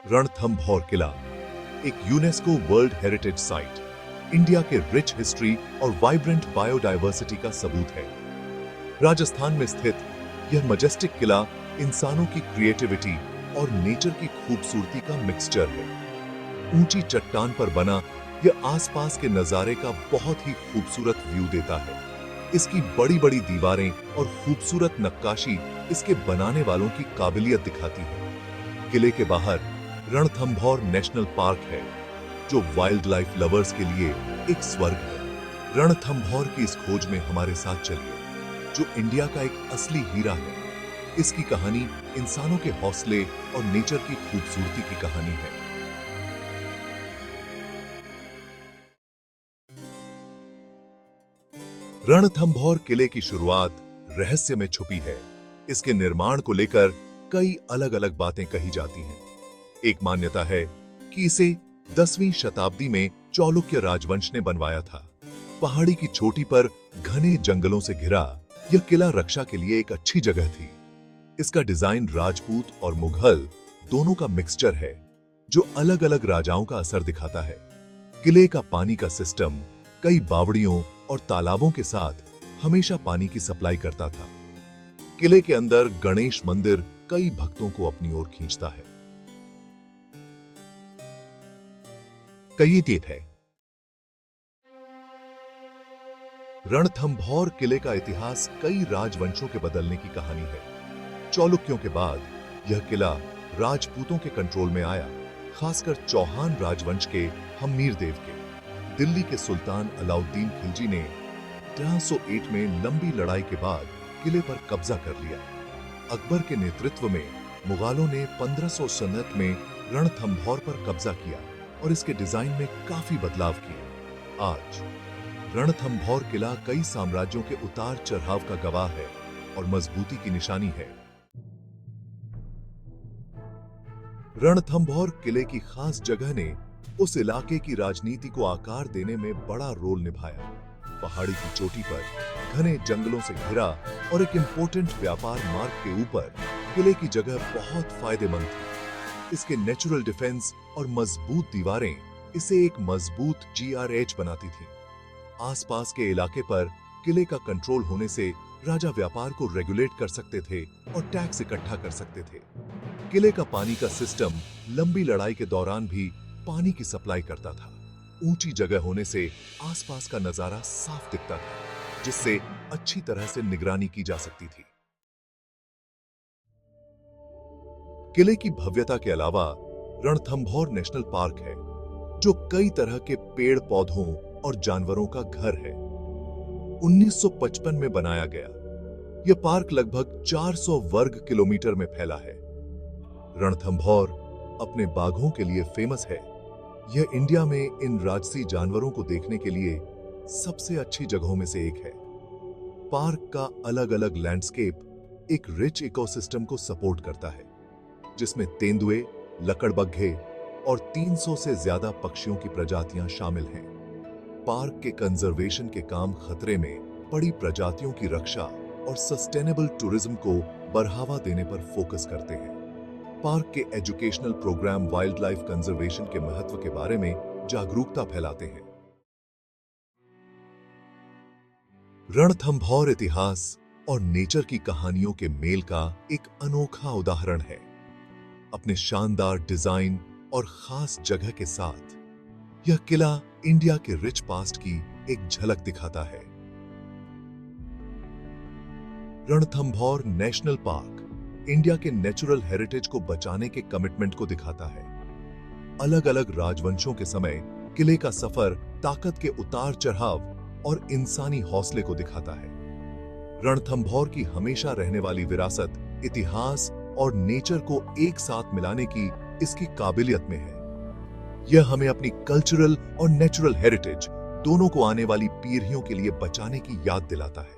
रणथंभौर किला एक UNESCO world heritage site, India के rich history और वाइब्रेंट बायोडायवर्सिटी का सबूत है। राजस्थान में स्थित यह मजेस्टिक किला इंसानों की क्रिएटिविटी और नेचर की खूबसूरती का मिक्सचर है। ऊंची चट्टान पर बना यह आसपास के नजारे का बहुत ही खूबसूरत व्यू देता है। इसकी बड़ी बड़ी दीवारें और खूबसूरत नक्काशी इसके बनाने वालों की काबिलियत दिखाती है। किले के बाहर रणथंभौर नेशनल पार्क है, जो वाइल्ड लाइफ लवर्स के लिए एक स्वर्ग है। रणथंभौर की इस खोज में हमारे साथ चलिए, जो इंडिया का एक असली हीरा है। इसकी कहानी इंसानों के हौसले और नेचर की खूबसूरती की कहानी है। रणथंभौर किले की शुरुआत रहस्य में छुपी है। इसके निर्माण को लेकर कई अलग अलग बातें कही जाती हैं। एक मान्यता है कि इसे 10वीं शताब्दी में चालुक्य राजवंश ने बनवाया था। पहाड़ी की चोटी पर घने जंगलों से घिरा यह किला रक्षा के लिए एक अच्छी जगह थी। इसका डिजाइन राजपूत और मुगल दोनों का मिक्सचर है, जो अलग अलग राजाओं का असर दिखाता है। किले का पानी का सिस्टम कई बावड़ियों और तालाबों के साथ हमेशा पानी की सप्लाई करता था। किले के अंदर गणेश मंदिर कई भक्तों को अपनी ओर खींचता है। कई तीर्थ है। रणथंभौर किले का इतिहास कई राजवंशों के बदलने की कहानी है। चालुक्यों के बाद यह किला राजपूतों के कंट्रोल में आया, खासकर चौहान राजवंश के हम्मीरदेव के। दिल्ली के सुल्तान अलाउद्दीन खिलजी ने 1308 में लंबी लड़ाई के बाद किले पर कब्जा कर लिया। अकबर के नेतृत्व में मुगलों ने 1500 में रणथंभौर पर कब्जा किया और इसके डिजाइन में काफी बदलाव किए। आज रणथंभौर किला कई साम्राज्यों के उतार चढ़ाव का गवाह है और मजबूती की निशानी है। रणथंभौर किले की खास जगह ने उस इलाके की राजनीति को आकार देने में बड़ा रोल निभाया। पहाड़ी की चोटी पर घने जंगलों से घिरा और एक इंपोर्टेंट व्यापार मार्ग के ऊपर किले की जगह बहुत फायदेमंद थी। इसके नेचुरल डिफेंस और मजबूत दीवारें इसे एक मजबूत GRH बनाती थीं। आसपास के इलाके पर किले का कंट्रोल होने से राजा व्यापार को रेगुलेट कर सकते थे और टैक्स इकट्ठा कर सकते थे। किले का पानी का सिस्टम लंबी लड़ाई के दौरान भी पानी की सप्लाई करता था। ऊंची जगह होने से आसपास का नजारा साफ दिखता था, जिससे अच्छी तरह से निगरानी की जा सकती थी। किले की भव्यता के अलावा रणथंभौर नेशनल पार्क है, जो कई तरह के पेड़ पौधों और जानवरों का घर है। 1955 में बनाया गया यह पार्क लगभग 400 वर्ग किलोमीटर में फैला है। रणथंभौर अपने बाघों के लिए फेमस है। यह इंडिया में इन राजसी जानवरों को देखने के लिए सबसे अच्छी जगहों में से एक है। पार्क का अलग अलग लैंडस्केप एक रिच इकोसिस्टम को सपोर्ट करता है, जिसमें तेंदुए, लकड़बग्घे और 300 से ज्यादा पक्षियों की प्रजातियां शामिल हैं। पार्क के कंजर्वेशन के काम खतरे में पड़ी प्रजातियों की रक्षा और सस्टेनेबल टूरिज्म को बढ़ावा देने पर फोकस करते हैं। पार्क के educational programme wildlife conservation के महत्व के बारे में जागरूकता फैलाते हैं। रणथंभौर इतिहास और नेचर की कहानियों के मेल का एक अनोखा उदाहरण है। अपने शानदार डिजाइन और खास जगह के साथ यह किला इंडिया के रिच पास्ट की एक झलक दिखाता है। रणथंभौर नेशनल पार्क इंडिया के नेचुरल हेरिटेज को बचाने के कमिटमेंट को दिखाता है। अलग अलग राजवंशों के समय किले का सफर ताकत के उतार चढ़ाव और इंसानी हौसले को दिखाता है। रणथंभौर की हमेशा रहने वाली विरासत, इतिहास और नेचर को एक साथ मिलाने की इसकी काबिलियत में है। यह हमें अपनी कल्चरल और नेचुरल हेरिटेज दोनों को आने वाली पीढ़ियों के लिए बचाने की याद दिलाता है।